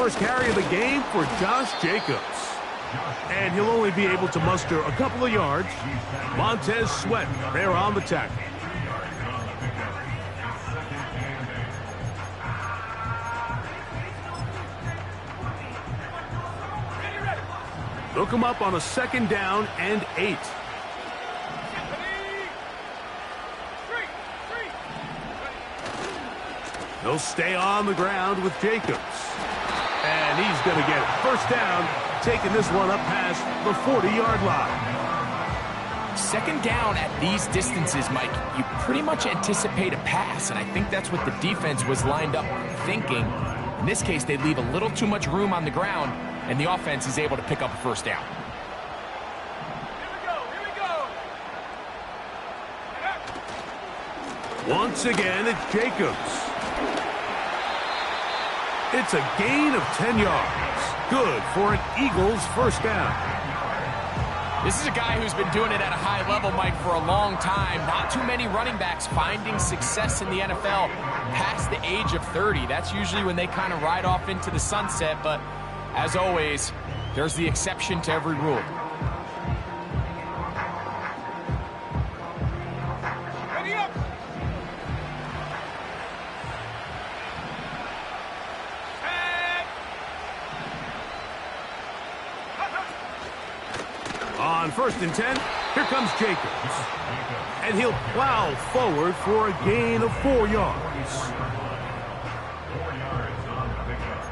first carry of the game for Josh Jacobs. And he'll only be able to muster a couple of yards. Montez Sweat there on the tackle. Look him up on a 2nd down and 8. He'll stay on the ground with Jacobs. And he's going to get it. First down, taking this one up past the 40-yard line. 2nd down at these distances, Mike, you pretty much anticipate a pass, and I think that's what the defense was lined up thinking. In this case, they leave a little too much room on the ground, and the offense is able to pick up a first down. Once again, it's Jacobs. It's a gain of 10 yards. Good for an Eagles first down. This is a guy who's been doing it at a high level, Mike, for a long time. Not too many running backs finding success in the NFL past the age of 30. That's usually when they kind of ride off into the sunset, but as always, there's the exception to every rule. Ready up! On 1st and 10, here comes Jacobs. And he'll plow forward for a gain of 4 yards. 4 yards on the pickup.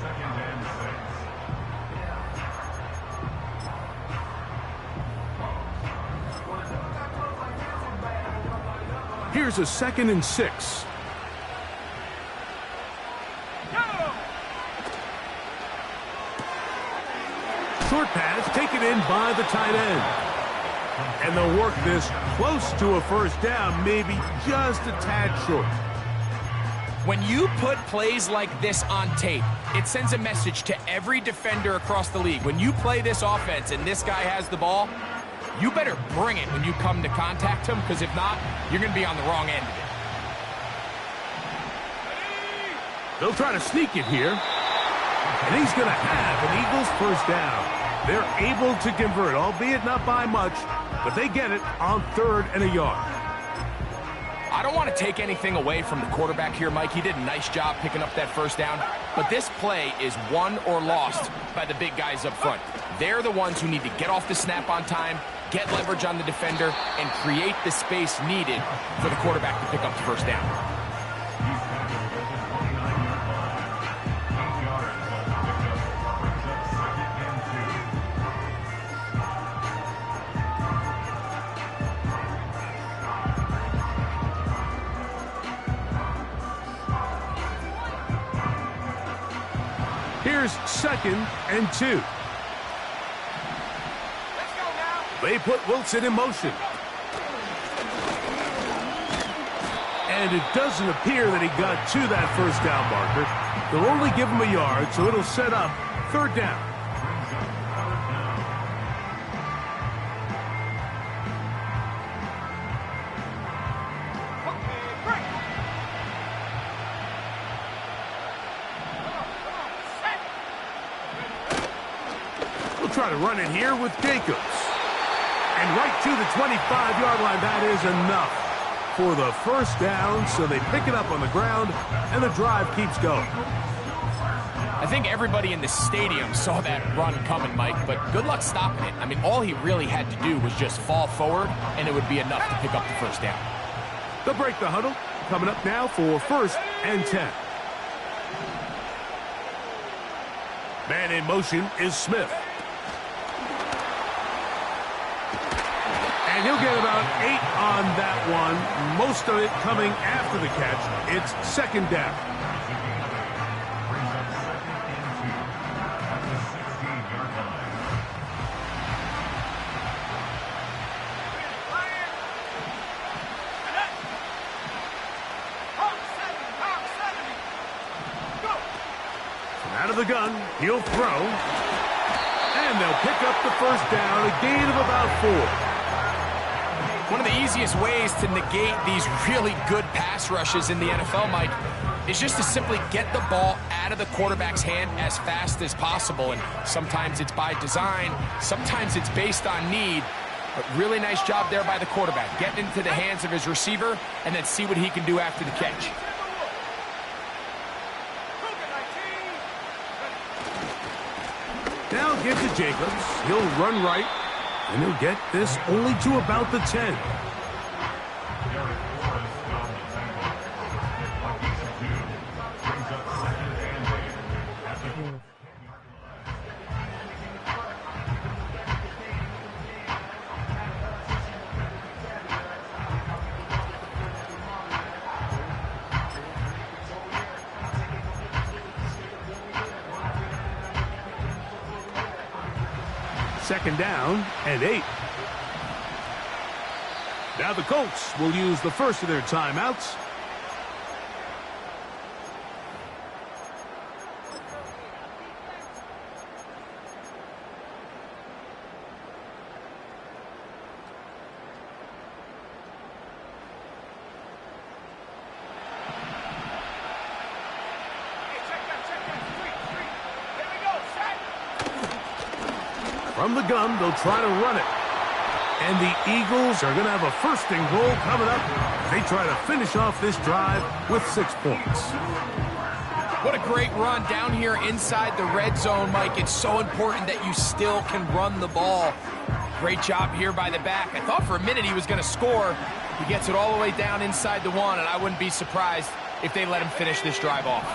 2nd and 6. Here's a 2nd and 6. Short pass taken in by the tight end. And they'll work this close to a first down, maybe just a tad short. When you put plays like this on tape, it sends a message to every defender across the league. When you play this offense and this guy has the ball, you better bring it when you come to contact him, because if not, you're going to be on the wrong end of it. They'll try to sneak it here. And he's going to have an Eagles first down. They're able to convert, albeit not by much, but they get it on 3rd and a yard. I don't want to take anything away from the quarterback here, Mike. He did a nice job picking up that first down, but this play is won or lost by the big guys up front. They're the ones who need to get off the snap on time, get leverage on the defender, and create the space needed for the quarterback to pick up the first down. Here's 2nd and 2. They put Wilson in motion. And it doesn't appear that he got to that first down marker. They'll only give him a yard, so it'll set up 3rd down. Try to run it here with Jacobs. And right to the 25-yard line. That is enough for the first down, so they pick it up on the ground, and the drive keeps going. I think everybody in the stadium saw that run coming, Mike, but good luck stopping it. I mean, all he really had to do was just fall forward, and it would be enough to pick up the first down. They'll break the huddle. Coming up now for 1st and 10. Man in motion is Smith. And he'll get about 8 on that one, most of it coming after the catch. It's 2nd down. Out of the gun, he'll throw. And they'll pick up the first down, a gain of about 4. One of of the easiest ways to negate these really good pass rushes in the NFL, Mike, is just to simply get the ball out of the quarterback's hand as fast as possible. And sometimes it's by design, sometimes it's based on need. But really nice job there by the quarterback, getting into the hands of his receiver and then see what he can do after the catch. Now give to Jacobs. He'll run right, and he'll get this only to about the 10. Second down and 8. Now the Colts will use the first of their timeouts. From the gun, they'll try to run it. And the Eagles are going to have a first and goal coming up. They try to finish off this drive with 6 points. What a great run down here inside the red zone, Mike. It's so important that you still can run the ball. Great job here by the back. I thought for a minute he was going to score. He gets it all the way down inside the 1, and I wouldn't be surprised if they let him finish this drive off.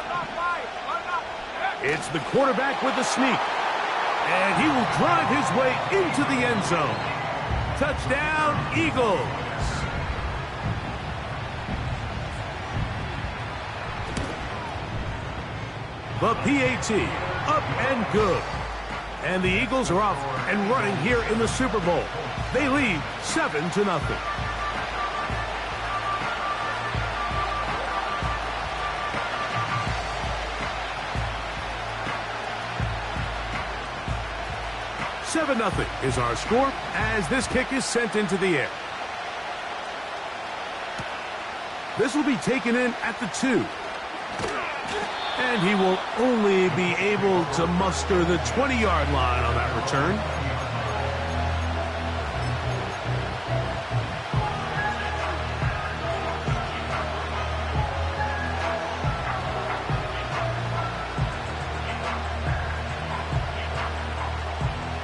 It's the quarterback with the sneak. And he will drive his way into the end zone. Touchdown, Eagles. The PAT, up and good. And the Eagles are off and running here in the Super Bowl. They lead 7-0. Nothing is our score as this kick is sent into the air. This will be taken in at the 2. And he will only be able to muster the 20-yard line on that return.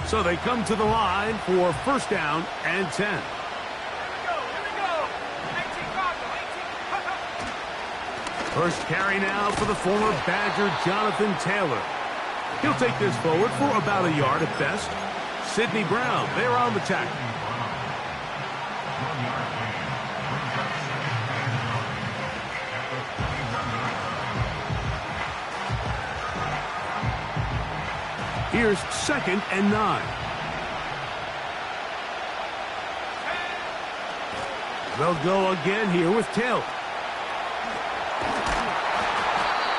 So they come to the line for first down and 10. First carry now for the former Badger Jonathan Taylor. He'll take this forward for about a yard at best. Sidney Brown, they're on the tackle. Here's second and 9. They'll go again here with Taylor.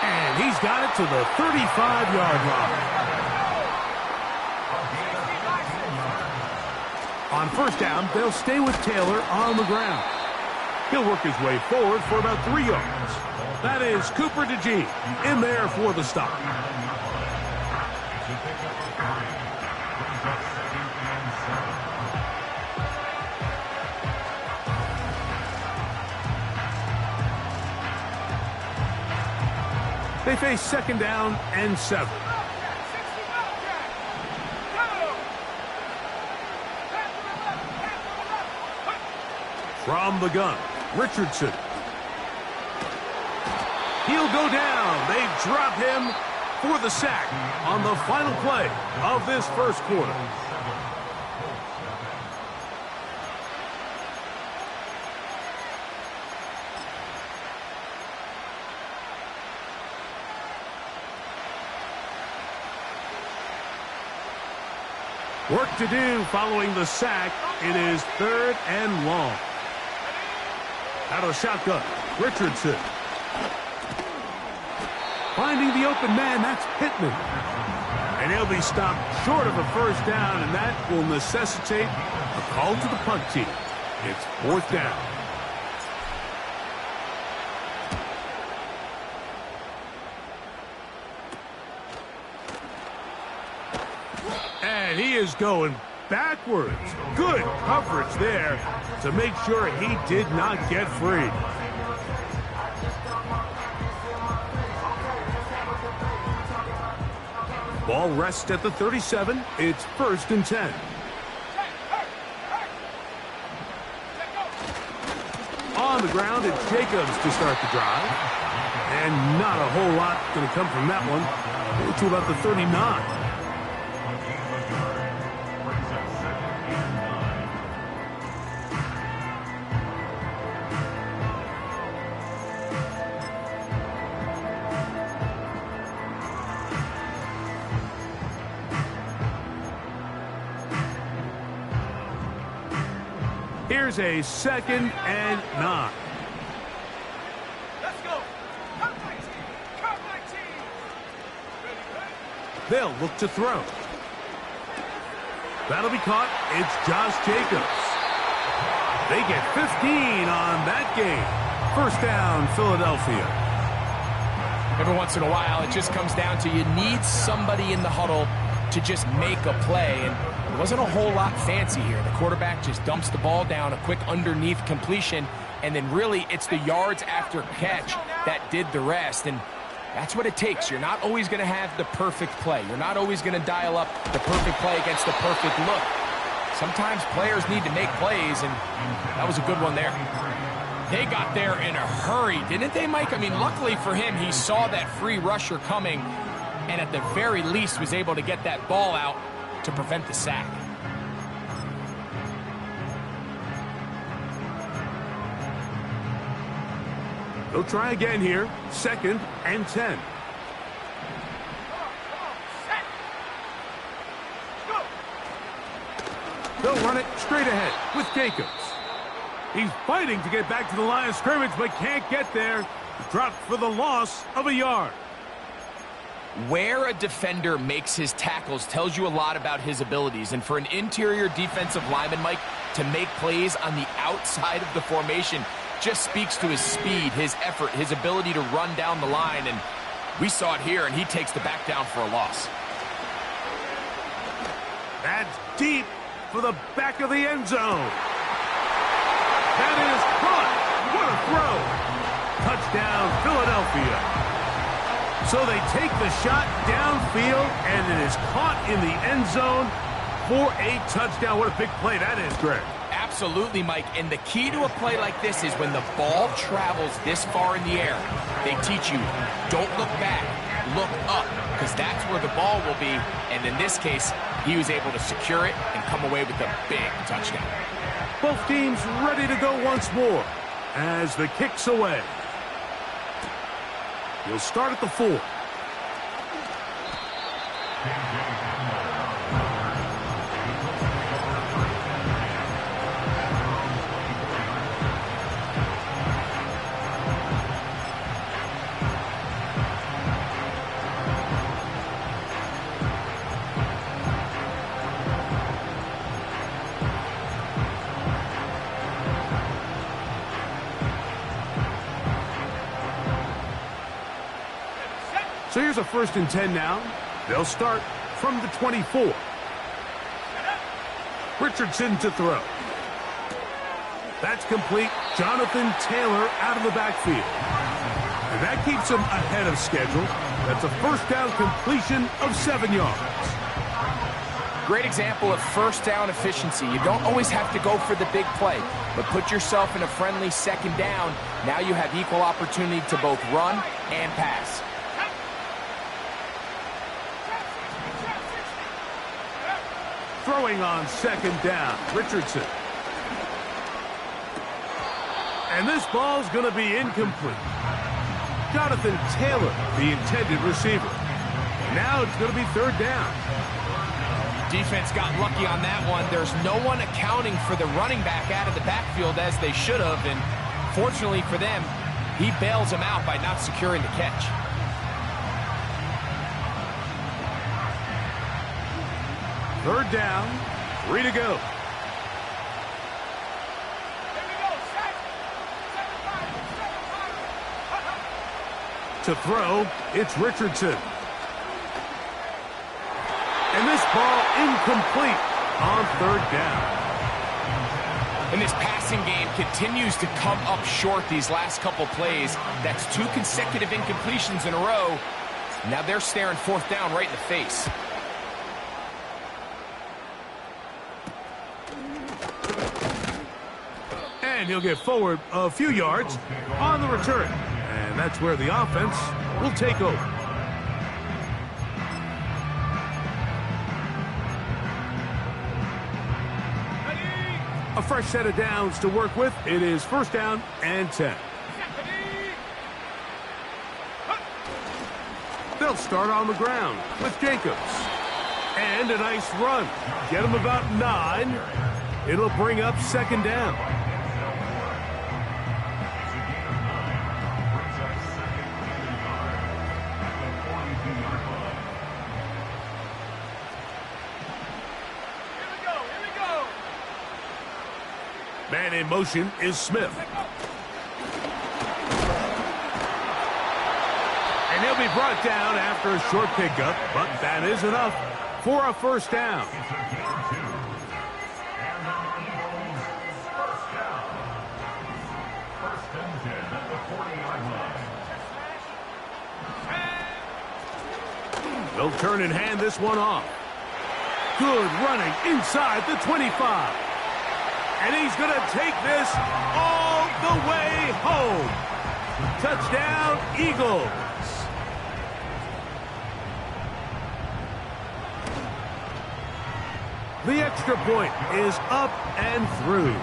And he's got it to the 35-yard line. On first down, they'll stay with Taylor on the ground. He'll work his way forward for about 3 yards. That is Cooper DeJean in there for the stop. They face second down and 7. From the gun, Richardson. He'll go down. They drop him for the sack on the final play of this first quarter. Work to do following the sack. It is third and long. Out of the shotgun, Richardson. Finding the open man, that's Pittman. And he'll be stopped short of a first down, and that will necessitate a call to the punt team. It's fourth down. And he is going backwards. Good coverage there to make sure he did not get free. Ball rests at the 37. It's 1st and 10. On the ground, it's Jacobs to start the drive. And not a whole lot going to come from that one. To about the 39. Here's a 2nd and 9. Let's go. Come my team. Come my team. They'll look to throw. That'll be caught. It's Josh Jacobs. They get 15 on that game. 1st down, Philadelphia. Every once in a while, it just comes down to you need somebody in the huddle to just make a play. And it wasn't a whole lot fancy here. The quarterback just dumps the ball down, a quick underneath completion, and then really it's the yards after catch that did the rest. And that's what it takes. You're not always going to have the perfect play. You're not always going to dial up the perfect play against the perfect look. Sometimes players need to make plays, and that was a good one there. They got there in a hurry, didn't they, Mike? I mean, luckily for him, he saw that free rusher coming, and at the very least was able to get that ball out to prevent the sack. They'll try again here. 2nd and 10. They'll run it straight ahead with Jacobs. He's fighting to get back to the line of scrimmage, but can't get there. Dropped for the loss of a yard. Where a defender makes his tackles tells you a lot about his abilities. And for an interior defensive lineman, Mike, to make plays on the outside of the formation just speaks to his speed, his effort, his ability to run down the line. And we saw it here, and he takes the back down for a loss. That's deep for the back of the end zone. That is caught. What a throw. Touchdown, Philadelphia. So they take the shot downfield, and it is caught in the end zone for a touchdown. What a big play that is, Greg. Absolutely, Mike. And the key to a play like this is when the ball travels this far in the air, they teach you, don't look back, look up, because that's where the ball will be. And in this case, he was able to secure it and come away with a big touchdown. Both teams ready to go once more as the kick's away. He'll start at the 4. So here's a 1st and 10 now. They'll start from the 24. Richardson to throw. That's complete. Jonathan Taylor out of the backfield. And that keeps him ahead of schedule. That's a 1st down completion of 7 yards. Great example of 1st down efficiency. You don't always have to go for the big play, but put yourself in a friendly 2nd down. Now you have equal opportunity to both run and pass. Throwing on 2nd down, Richardson. And this ball's going to be incomplete. Jonathan Taylor, the intended receiver. Now it's going to be 3rd down. Defense got lucky on that one. There's no one accounting for the running back out of the backfield as they should have. And fortunately for them, he bails him out by not securing the catch. Third down, 3 to go. To throw, it's Richardson. And this ball incomplete on third down. And this passing game continues to come up short these last couple plays. That's 2 consecutive incompletions in a row. Now they're staring fourth down right in the face. And he'll get forward a few yards on the return. And that's where the offense will take over. A fresh set of downs to work with. It is first down and 10. They'll start on the ground with Jacobs. And a nice run. Get him about 9. It'll bring up second down. Man in motion is Smith. And he'll be brought down after a short pickup, but that is enough for a first down. They'll turn and hand this one off. Good running inside the 25. And he's going to take this all the way home. Touchdown, Eagles. The extra point is up and through.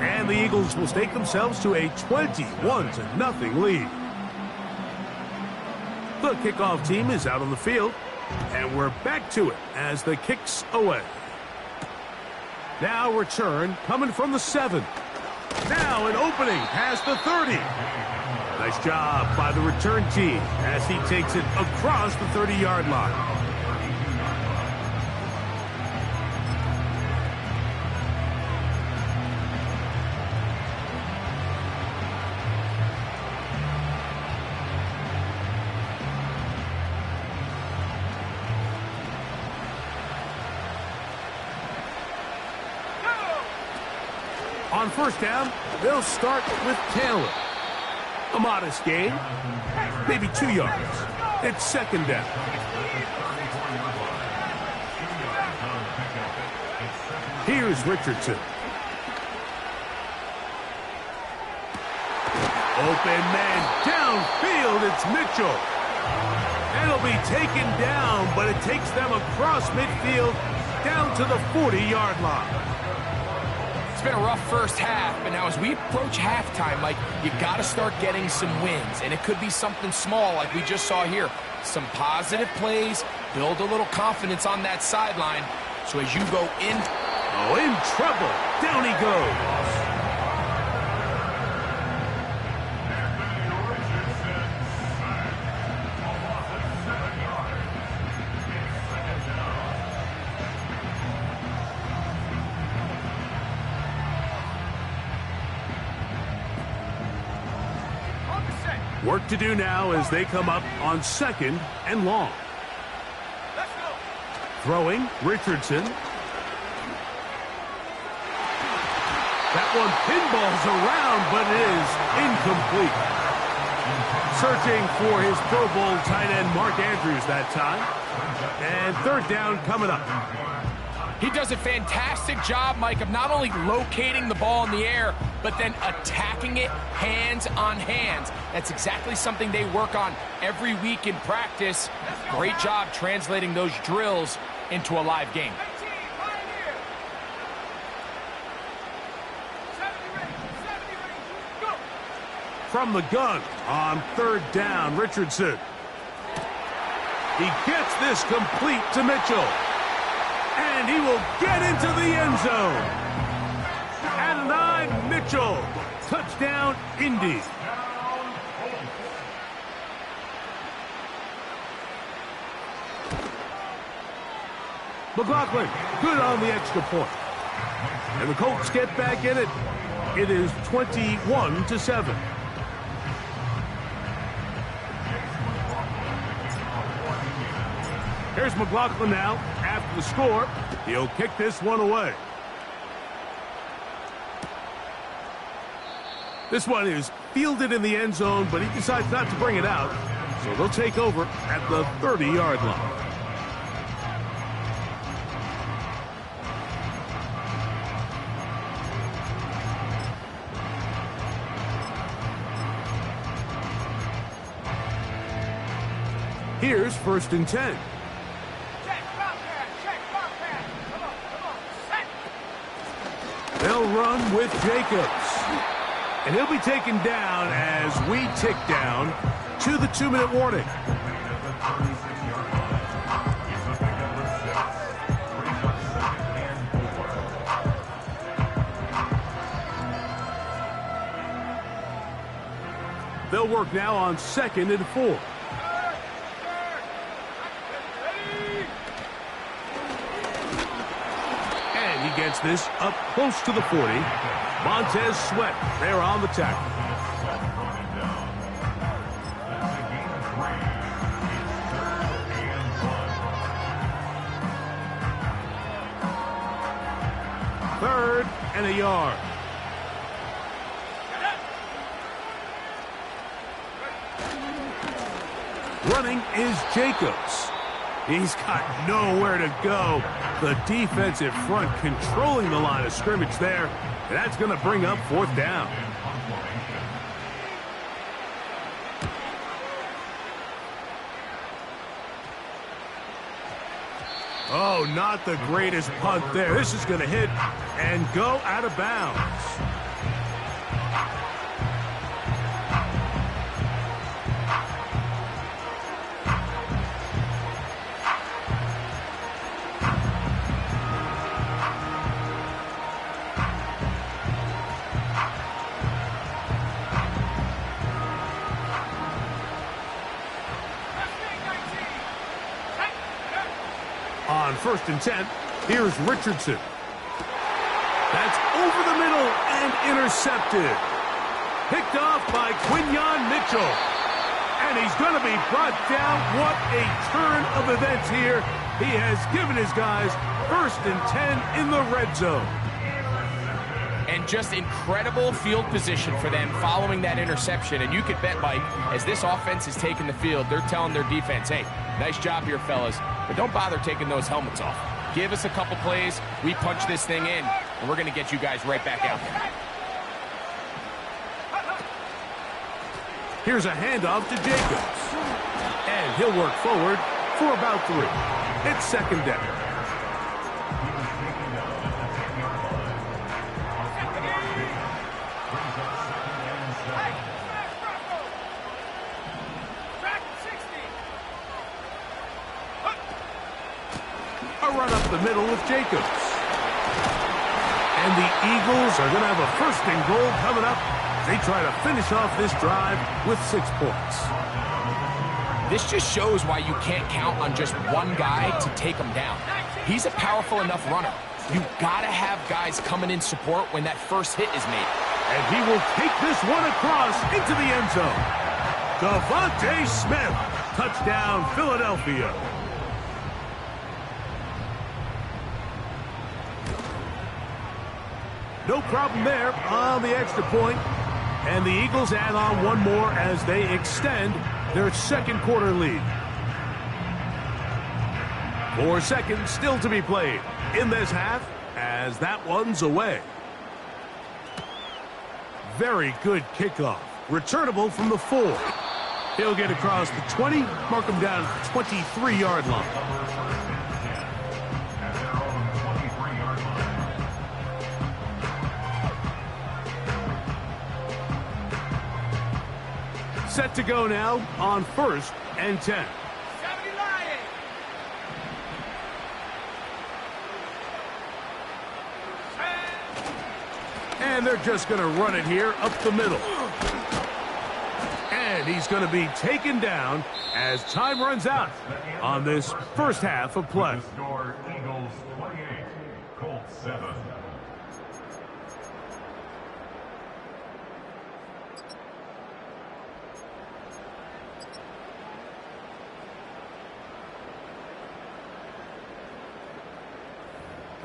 And the Eagles will stake themselves to a 21-0 lead. The kickoff team is out on the field. And we're back to it as the kick's away. Now return coming from the 7. Now an opening past the 30. Nice job by the return team as he takes it across the 30-yard line. On first down, they'll start with Taylor. A modest gain, maybe 2 yards. It's second down. Here's Richardson. Open man downfield, it's Mitchell. And it'll be taken down, but it takes them across midfield down to the 40-yard line. It's been a rough first half, but now as we approach halftime, Mike, you got to start getting some wins, and it could be something small like we just saw here. Some positive plays, build a little confidence on that sideline, so as you go in... Oh, in trouble. Down he goes. Work to do now as they come up on second and long. Let's go. Throwing, Richardson. That one pinballs around, but it is incomplete. Searching for his Pro Bowl tight end, Mark Andrews, that time. And third down coming up. He does a fantastic job, Mike, of not only locating the ball in the air, but then attacking it hands on hands. That's exactly something they work on every week in practice. Great job translating those drills into a live game. 18, right here. 70 range, go. From the gun on third down, Richardson. He gets this complete to Mitchell. And he will get into the end zone. At 9, Mitchell. Touchdown, Indy. McLaughlin, good on the extra point. And the Colts get back in it. It is 21-7. Here's McLaughlin now. After the score, he'll kick this one away. This one is fielded in the end zone, but he decides not to bring it out. So they'll take over at the 30-yard line. Here's 1st and 10. Check, pop pass, check, pop pass. Come on, set. They'll run with Jacobs. And he'll be taken down as we tick down to the 2-minute warning. They'll work now on 2nd and 4. And he gets this up close to the 40. Montez Sweat there on the tackle. Third and a yard. Running is Jacobs. He's got nowhere to go. The defensive front controlling the line of scrimmage there. And that's going to bring up 4th down. Oh, not the greatest punt there. This is going to hit and go out of bounds. On 1st and 10, here's Richardson. That's over the middle and intercepted. Picked off by Quinyon Mitchell. And he's going to be brought down. What a turn of events here. He has given his guys 1st and 10 in the red zone. And just incredible field position for them following that interception. And you could bet, Mike, as this offense is taking the field, they're telling their defense, hey, nice job here, fellas, but don't bother taking those helmets off. Give us a couple plays, we punch this thing in, and we're going to get you guys right back out there. Here's a handoff to Jacobs. And he'll work forward for about 3. It's 2nd down. A run up the middle with Jacobs. And the Eagles are going to have a 1st and goal coming up. They try to finish off this drive with 6 points. This just shows why you can't count on just one guy to take him down. He's a powerful enough runner. You gotta have guys coming in support when that first hit is made. And he will take this one across into the end zone. Devontae Smith, touchdown Philadelphia. No problem there on the extra point. And the Eagles add on one more as they extend their 2nd quarter lead. 4 seconds still to be played in this half as that one's away. Very good kickoff. Returnable from the 4. He'll get across the 20, mark him down at the 23-yard line. Set to go now on 1st and 10. 70 Lions. And they're just going to run it here up the middle. And he's going to be taken down as time runs out on this first half of play. Score Eagles 28, Colts 7.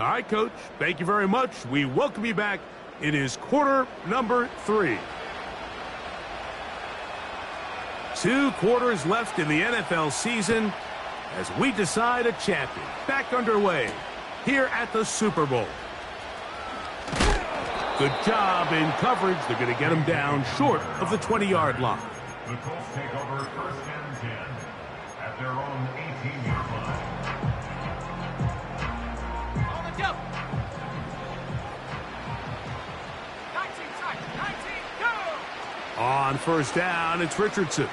All right, Coach. Thank you very much. We welcome you back. It is quarter number 3. 2 quarters left in the NFL season as we decide a champion. Back underway here at the Super Bowl. Good job in coverage. They're going to get him down short of the 20-yard line. The Colts take over 1st and 10 at their own 18-yard line. On the double. 19 tight. 19, go! On 1st down, it's Richardson.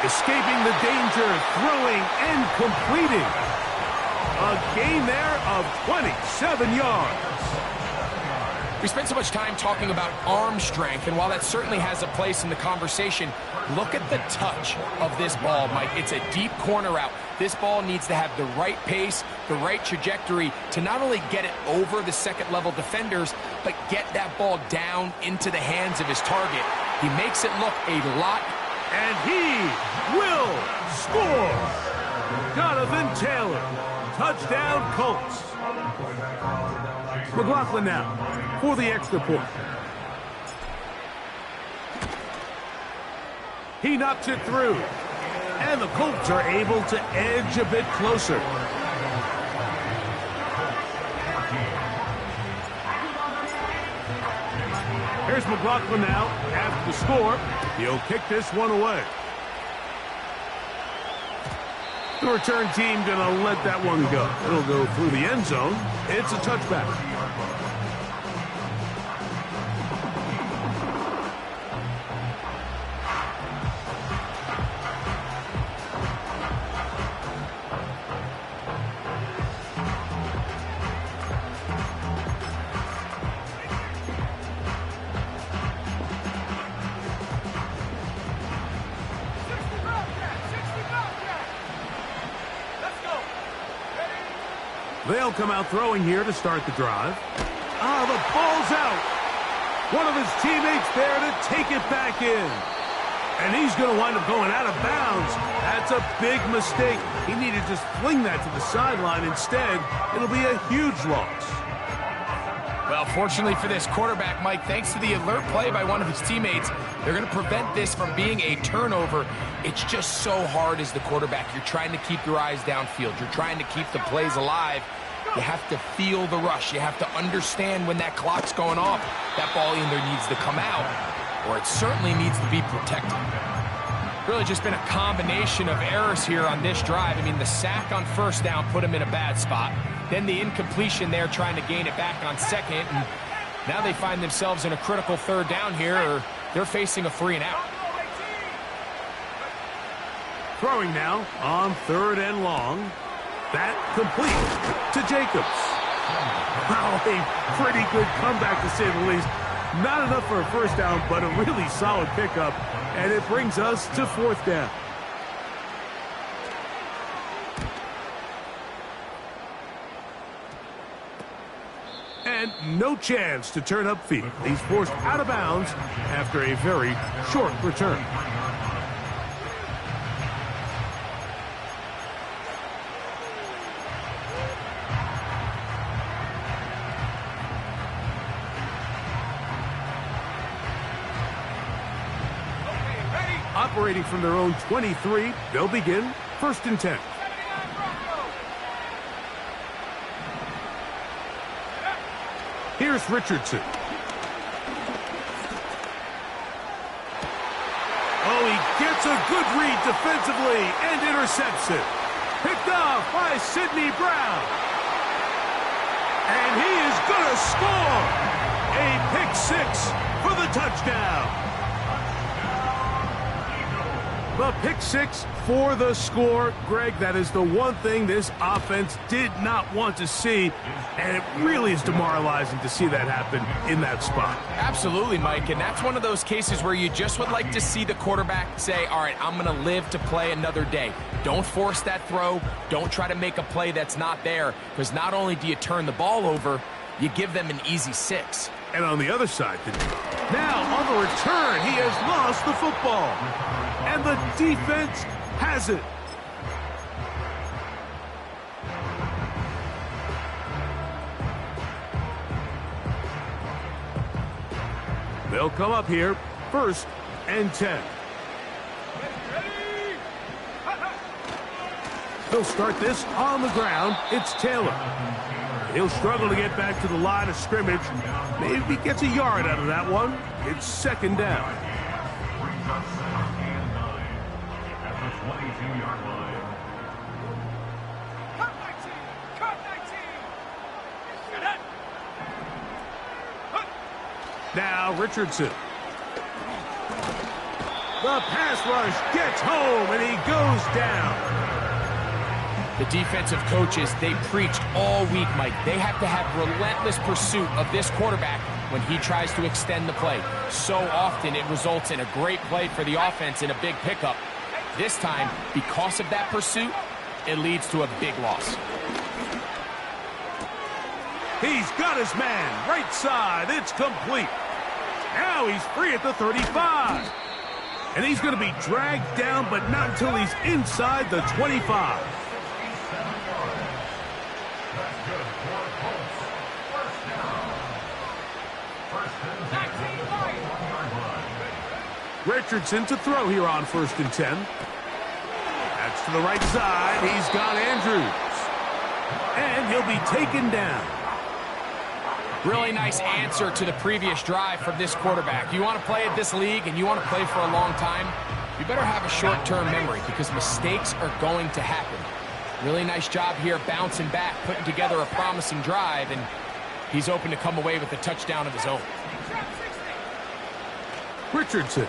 Escaping the danger, throwing and completing. A gain there of 27 yards. We spent so much time talking about arm strength, and while that certainly has a place in the conversation, look at the touch of this ball, Mike. It's a deep corner route. This ball needs to have the right pace, the right trajectory to not only get it over the second-level defenders, but get that ball down into the hands of his target. He makes it look a lot. And he will score. Jonathan Taylor. Touchdown, Colts. McLaughlin now for the extra point. He knocks it through. And the Colts are able to edge a bit closer. Here's McLaughlin now after the score. He'll kick this one away. The return team going to let that one go. It'll go through the end zone. It's a touchback. They'll come out throwing here to start the drive. Ah, the ball's out. One of his teammates there to take it back in. And he's going to wind up going out of bounds. That's a big mistake. He needed to just fling that to the sideline. Instead, it'll be a huge loss. Well, fortunately for this quarterback, Mike, thanks to the alert play by one of his teammates, they're going to prevent this from being a turnover. It's just so hard as the quarterback. You're trying to keep your eyes downfield. You're trying to keep the plays alive. You have to feel the rush. You have to understand when that clock's going off. That ball either needs to come out or it certainly needs to be protected. Really just been a combination of errors here on this drive. I mean, the sack on 1st down put him in a bad spot. Then the incompletion there trying to gain it back on 2nd. And now they find themselves in a critical 3rd down here, or they're facing a 3 and out. Throwing now on 3rd and long. That complete to Jacobs. Wow, a pretty good comeback to say the least. Not enough for a 1st down, but a really solid pickup. And it brings us to 4th down. And no chance to turn upfield. He's forced out of bounds after a very short return. Operating from their own 23, they'll begin 1st and 10. Here's Richardson. Oh, he gets a good read defensively and intercepts it. Picked off by Sidney Brown. And he is going to score. A pick 6 for the touchdown. The pick 6 for the score. Greg, that is the one thing this offense did not want to see, and it really is demoralizing to see that happen in that spot. Absolutely, Mike, and that's one of those cases where you just would like to see the quarterback say, all right, I'm going to live to play another day. Don't force that throw. Don't try to make a play that's not there, because not only do you turn the ball over, you give them an easy 6. And on the other side, now on the return, he has lost the football. And the defense has it. They'll come up here, 1st and 10. He'll start this on the ground. It's Taylor. He'll struggle to get back to the line of scrimmage. Maybe gets a yard out of that one. It's 2nd down. Brings up 2nd and 9 at the 22-yard line. Cut 19! Cut 19! Get it! Now Richardson. The pass rush gets home, and he goes down. The defensive coaches, they preached all week, Mike. They have to have relentless pursuit of this quarterback when he tries to extend the play. So often it results in a great play for the offense and a big pickup. This time, because of that pursuit, it leads to a big loss. He's got his man, right side, it's complete. Now he's free at the 35. And he's going to be dragged down, but not until he's inside the 25. Richardson to throw here on 1st and 10. That's to the right side. He's got Andrews. And he'll be taken down. Really nice answer to the previous drive from this quarterback. You want to play at this league and you want to play for a long time, you better have a short-term memory because mistakes are going to happen. Really nice job here bouncing back, putting together a promising drive, and he's open to come away with a touchdown of his own. Richardson.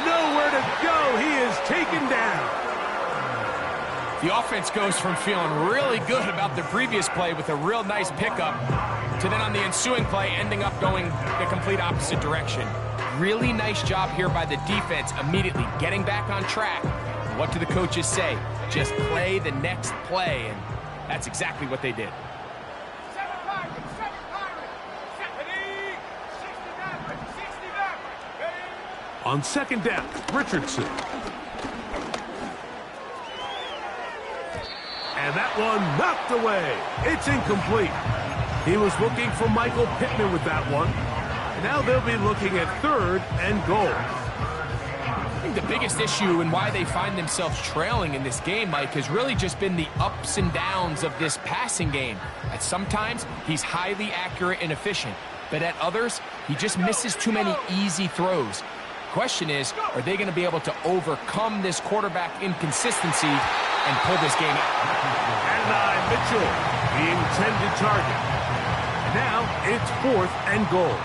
Nowhere to go. He is taken down. The offense goes from feeling really good about the previous play with a real nice pickup to then on the ensuing play ending up going the complete opposite direction. Really nice job here by the defense immediately getting back on track. And what do the coaches say? Just play the next play, and that's exactly what they did. On 2nd down, Richardson. And that one knocked away. It's incomplete. He was looking for Michael Pittman with that one. And now they'll be looking at 3rd and goal. I think the biggest issue and why they find themselves trailing in this game, Mike, has really just been the ups and downs of this passing game. At sometimes, he's highly accurate and efficient. But at others, he just misses too many easy throws. Question is, are they going to be able to overcome this quarterback inconsistency and pull this game out? And Mitchell, the intended target. And now it's 4th and goal.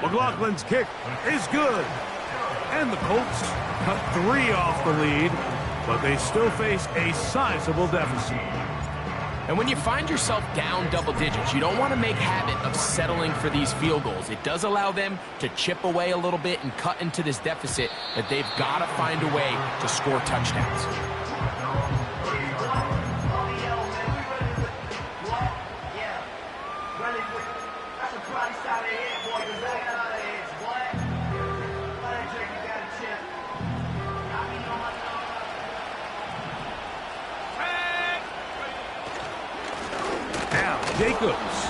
McLaughlin's kick is good. And the Colts cut 3 off the lead, but they still face a sizable deficit. And when you find yourself down double digits, you don't want to make habit of settling for these field goals. It does allow them to chip away a little bit and cut into this deficit, but they've got to find a way to score touchdowns. Jacobs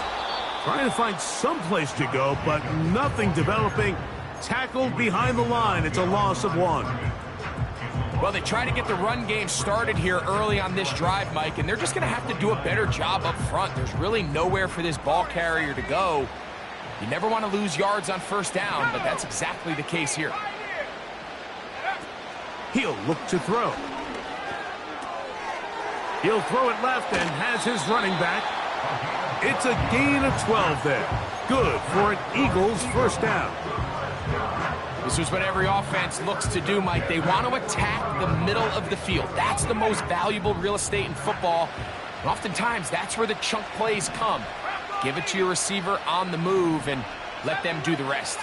trying to find some place to go, but nothing developing. Tackled behind the line. It's a loss of 1. Well, they try to get the run game started here early on this drive, Mike, and they're just going to have to do a better job up front. There's really nowhere for this ball carrier to go. You never want to lose yards on 1st down, but that's exactly the case here. He'll look to throw. He'll throw it left and has his running back. It's a gain of 12 there. Good for an Eagles 1st down. This is what every offense looks to do, Mike. They want to attack the middle of the field. That's the most valuable real estate in football. And oftentimes, that's where the chunk plays come. Give it to your receiver on the move and let them do the rest.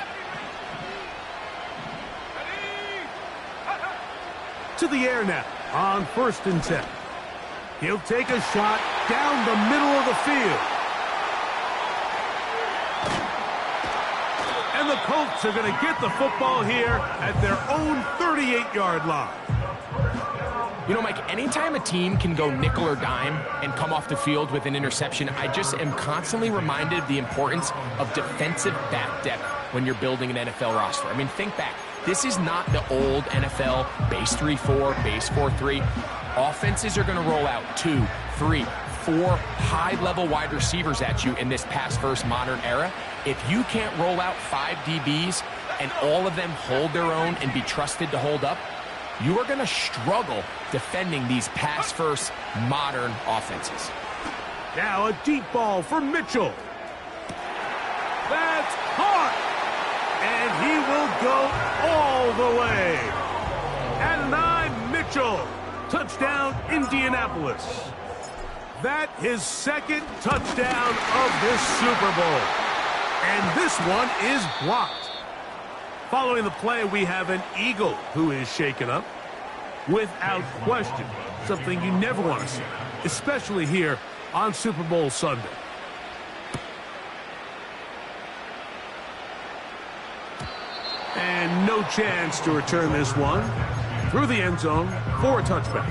To the air now on 1st and 10. He'll take a shot down the middle of the field. And the Colts are going to get the football here at their own 38-yard line. You know, Mike, anytime a team can go nickel or dime and come off the field with an interception, I just am constantly reminded of the importance of defensive back depth when you're building an NFL roster. I mean, think back. This is not the old NFL base 3-4, base 4-3. Offenses are going to roll out 2, 3, 4 high-level wide receivers at you in this pass-first modern era. If you can't roll out 5 DBs and all of them hold their own and be trusted to hold up, you are going to struggle defending these pass-first modern offenses. Now a deep ball for Mitchell. That's hard. And he will go all the way. At 9, Mitchell. Touchdown, Indianapolis. That his second touchdown of this Super Bowl. And this one is blocked. Following the play, we have an Eagle who is shaken up. Without question, something you never want to see, especially here on Super Bowl Sunday. And no chance to return this one. Through the end zone for a touchback.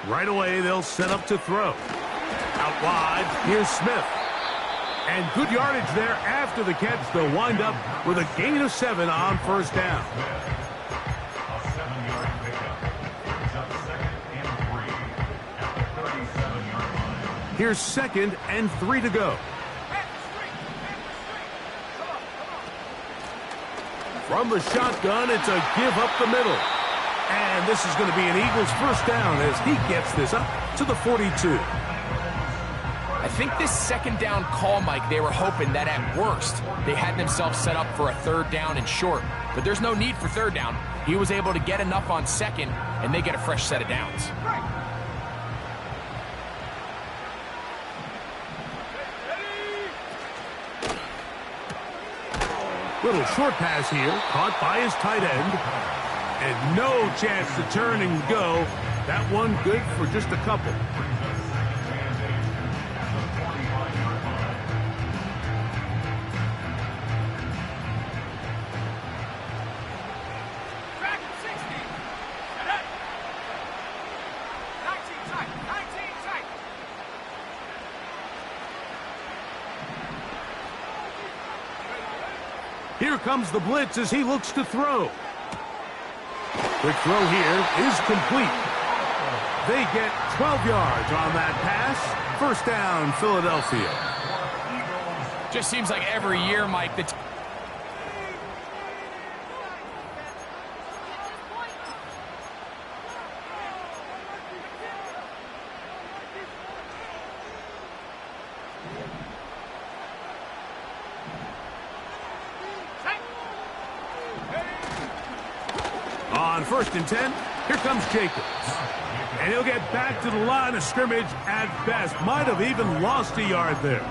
Right away, they'll set up to throw. Out wide, here's Smith. And good yardage there after the catch. They'll wind up with a gain of 7 on first down. A 7-yard pickup. Brings up 2nd and 3 at the 37-yard line. Here's 2nd and 3 to go. From the shotgun, it's a give up the middle. And this is going to be an Eagles first down as he gets this up to the 42. I think this second down call, Mike, they were hoping that at worst they had themselves set up for a 3rd down and short. But there's no need for 3rd down. He was able to get enough on 2nd, and they get a fresh set of downs. Little short pass here, caught by his tight end. And no chance to turn and go. That one good for just a couple. Here comes the blitz as he looks to throw. Quick throw here is complete. They get 12 yards on that pass. First down, Philadelphia. Just seems like every year, Mike, the on 1st and 10, here comes Jacobs. And he'll get back to the line of scrimmage at best. Might have even lost a yard there.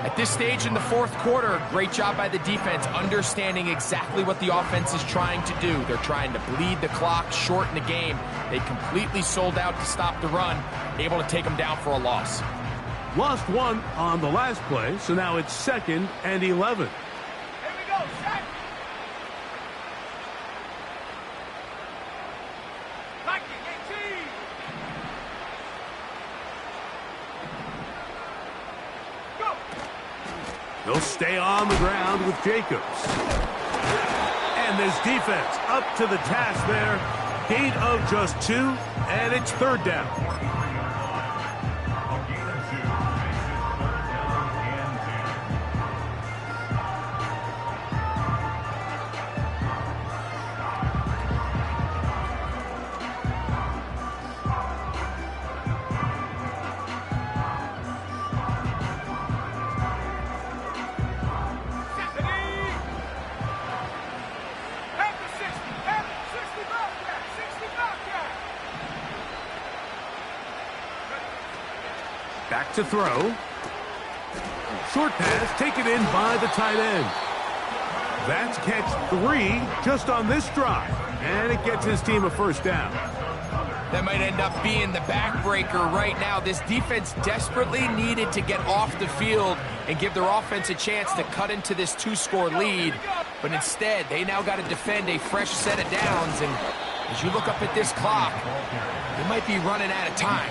At this stage in the 4th quarter, great job by the defense understanding exactly what the offense is trying to do. They're trying to bleed the clock, shorten the game. They completely sold out to stop the run, able to take them down for a loss. Lost 1 on the last play, so now it's 2nd and 11. Here we go, set. They'll stay on the ground with Jacobs. And this defense up to the task there. Gain of just 2, and it's 3rd down. Back to throw. Short pass taken in by the tight end. That's catch 3 just on this drive. And it gets his team a first down. That might end up being the backbreaker right now. This defense desperately needed to get off the field and give their offense a chance to cut into this 2-score lead. But instead, they now got to defend a fresh set of downs. And as you look up at this clock, they might be running out of time.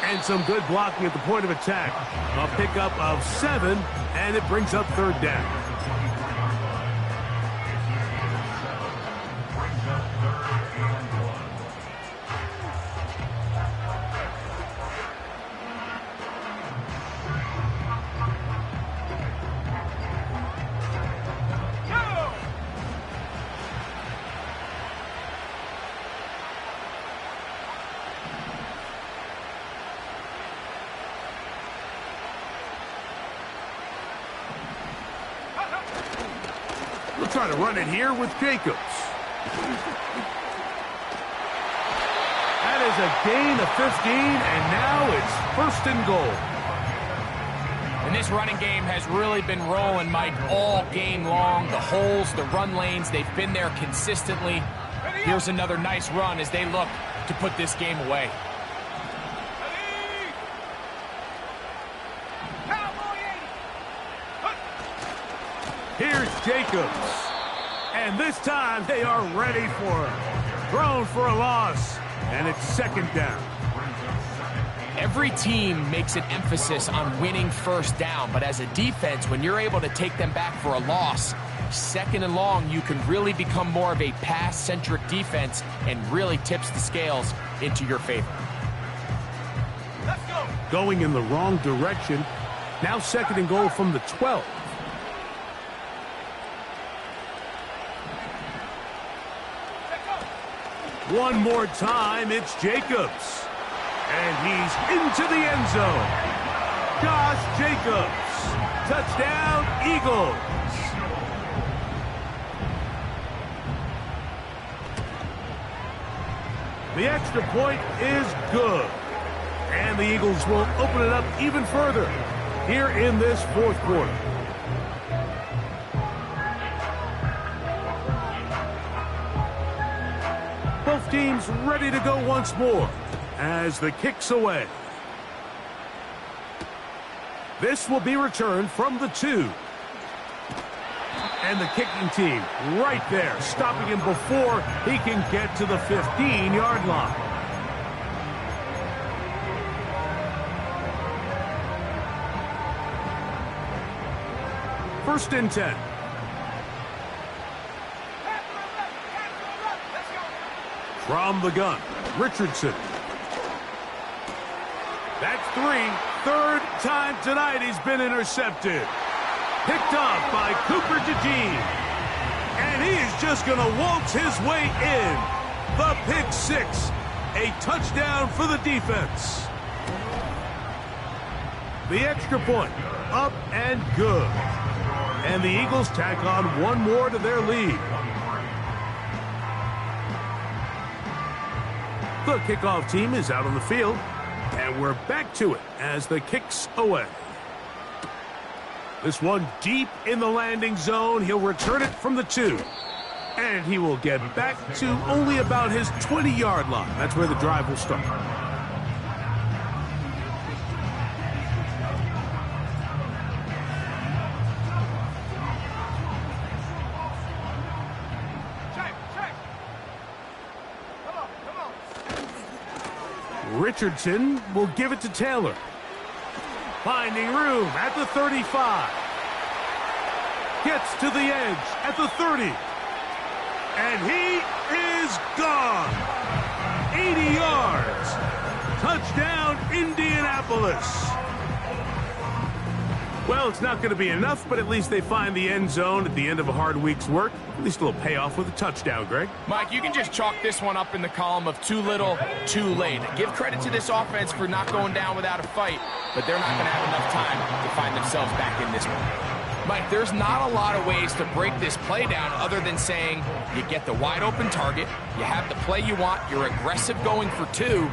And some good blocking at the point of attack. A pickup of 7, and it brings up third down. We'll try to run it here with Jacobs. That is a gain of 15, and now it's 1st and goal. And this running game has really been rolling, Mike, all game long. The holes, the run lanes, they've been there consistently. Here's another nice run as they look to put this game away. Here's Jacobs. And this time they are ready for it. Thrown for a loss. And it's 2nd down. Every team makes an emphasis on winning first down, but as a defense, when you're able to take them back for a loss, 2nd and long, you can really become more of a pass-centric defense and really tips the scales into your favor. Let's go. Going in the wrong direction. Now 2nd and goal from the 12. One more time, it's Jacobs. And he's into the end zone. Josh Jacobs. Touchdown, Eagles. The extra point is good. And the Eagles will open it up even further here in this 4th quarter. Both teams ready to go once more as the kick's away. This will be returned from the 2. And the kicking team right there, stopping him before he can get to the 15-yard line. First and 10. From the gun, Richardson. That's 3. 3rd time tonight he's been intercepted. Picked off by Cooper DeJean. And he is just going to waltz his way in. The pick 6. A touchdown for the defense. The extra point, up and good. And the Eagles tack on one more to their lead. The kickoff team is out on the field, and we're back to it as the kick's away. This one deep in the landing zone. He'll return it from the 2. And he will get back to only about his 20-yard line. That's where the drive will start. Richardson will give it to Taylor. Finding room at the 35. Gets to the edge at the 30. And he is gone. 80 yards. Touchdown, Indianapolis. Well, it's not going to be enough, but at least they find the end zone at the end of a hard week's work. At least a little payoff with a touchdown, Greg. Mike, you can just chalk this one up in the column of too little, too late. Give credit to this offense for not going down without a fight, but they're not going to have enough time to find themselves back in this one. Mike, there's not a lot of ways to break this play down other than saying you get the wide open target, you have the play you want, you're aggressive going for two,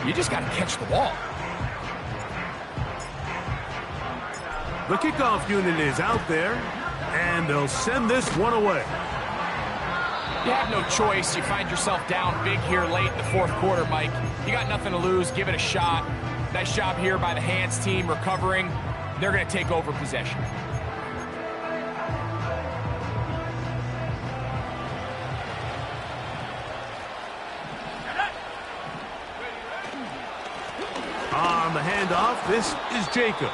you just got to catch the ball. The kickoff unit is out there, and they'll send this one away. You have no choice. You find yourself down big here late in the fourth quarter, Mike. You got nothing to lose. Give it a shot. Nice job here by the hands team recovering. They're going to take over possession. On the handoff, this is Jacobs.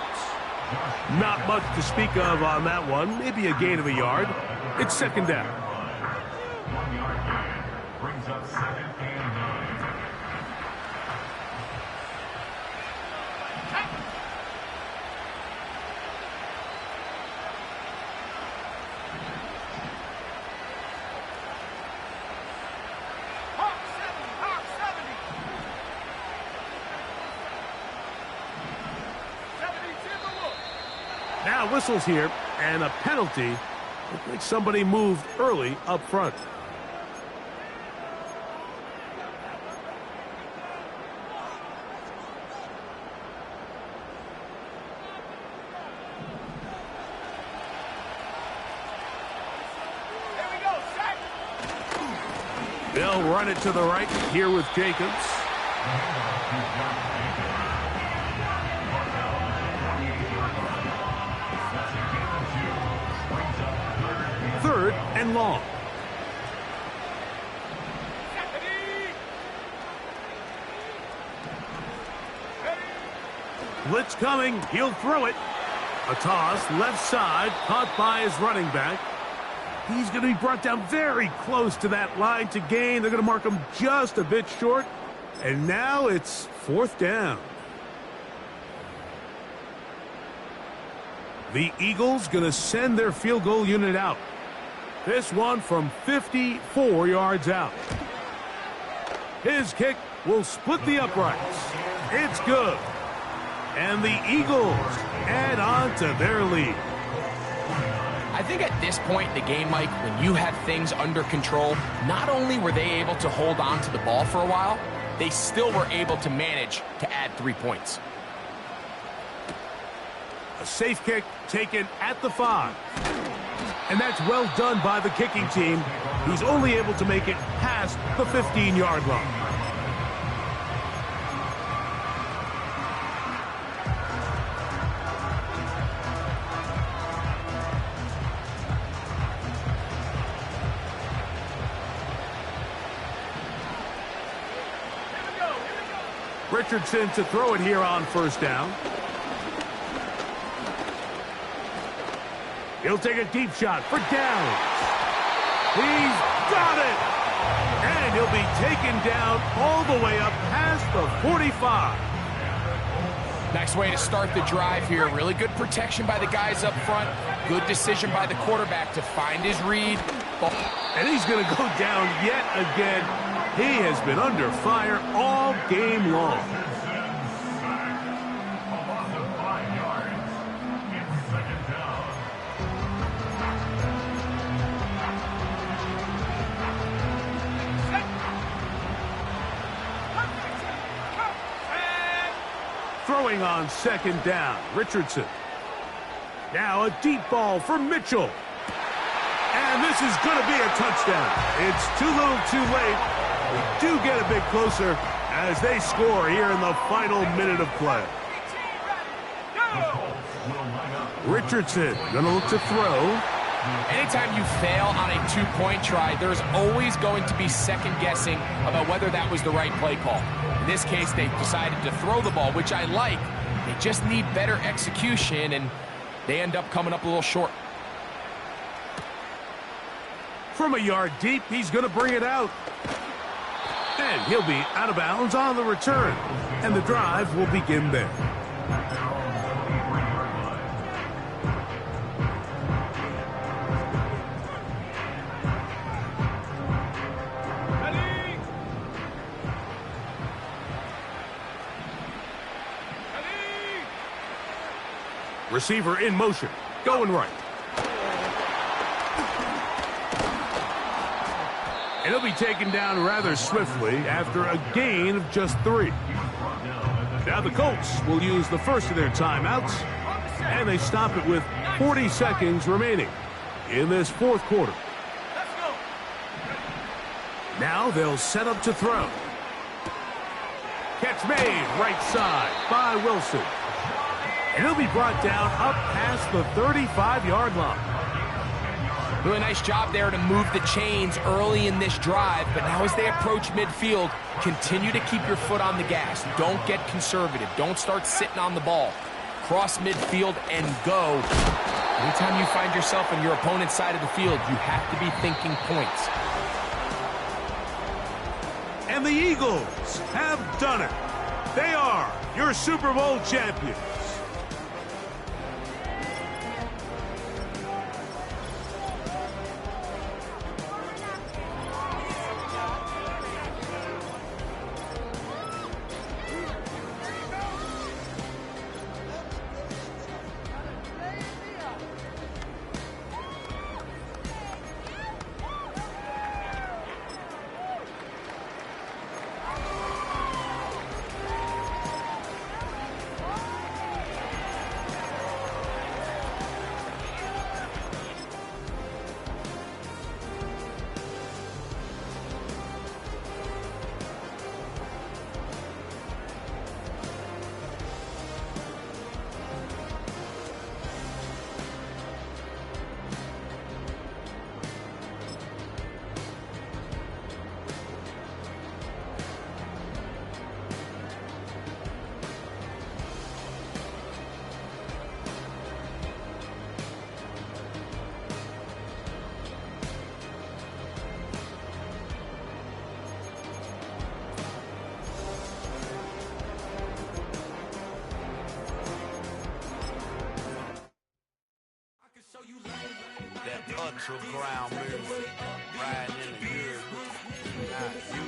Not much to speak of on that one. Maybe a gain of a yard. It's second down. 1 yard gain. Brings up 2nd and 9. Hawk 70, Hawk 70. 70 to the look. Now whistles here, and a penalty. Looks like somebody moved early up front. Here we go, set. They'll run it to the right here with Jacobs. Third and long. Blitz coming. He'll throw it. A toss left side, caught by his running back. He's going to be brought down very close to that line to gain. They're going to mark him just a bit short. And now it's fourth down. The Eagles going to send their field goal unit out. This one from 54 yards out. His kick will split the uprights. It's good. And the Eagles add on to their lead. I think at this point in the game, Mike, when you have things under control, not only were they able to hold on to the ball for a while, they still were able to manage to add 3 points. A safe kick taken at the 5. And that's well done by the kicking team, who's only able to make it past the 15-yard line. Richardson to throw it here on first down. He'll take a deep shot for downs. He's got it! And he'll be taken down all the way up past the 45. Nice way to start the drive here. Really good protection by the guys up front. Good decision by the quarterback to find his read. And he's going to go down yet again. He has been under fire all game long. Throwing on second down, Richardson. Now a deep ball for Mitchell. And this is going to be a touchdown. It's too little too late. We do get a bit closer as they score here in the final minute of play. Richardson going to look to throw. Anytime you fail on a two-point try, there's always going to be second guessing about whether that was the right play call. In this case, they decided to throw the ball, which I like. They just need better execution, and they end up coming up a little short. From a yard deep, he's going to bring it out. And he'll be out of bounds on the return. And the drive will begin there. Receiver in motion, going right. And he'll be taken down rather swiftly after a gain of just 3. Now the Colts will use the first of their timeouts, and they stop it with 40 seconds remaining in this fourth quarter. Now they'll set up to throw. Catch made right side by Wilson. And he'll be brought down up past the 35-yard line. Really nice job there to move the chains early in this drive, but now as they approach midfield, continue to keep your foot on the gas. Don't get conservative. Don't start sitting on the ball. Cross midfield and go. Anytime you find yourself on your opponent's side of the field, you have to be thinking points. And the Eagles have done it. They are your Super Bowl champions. That ultra ground music, riding in the good.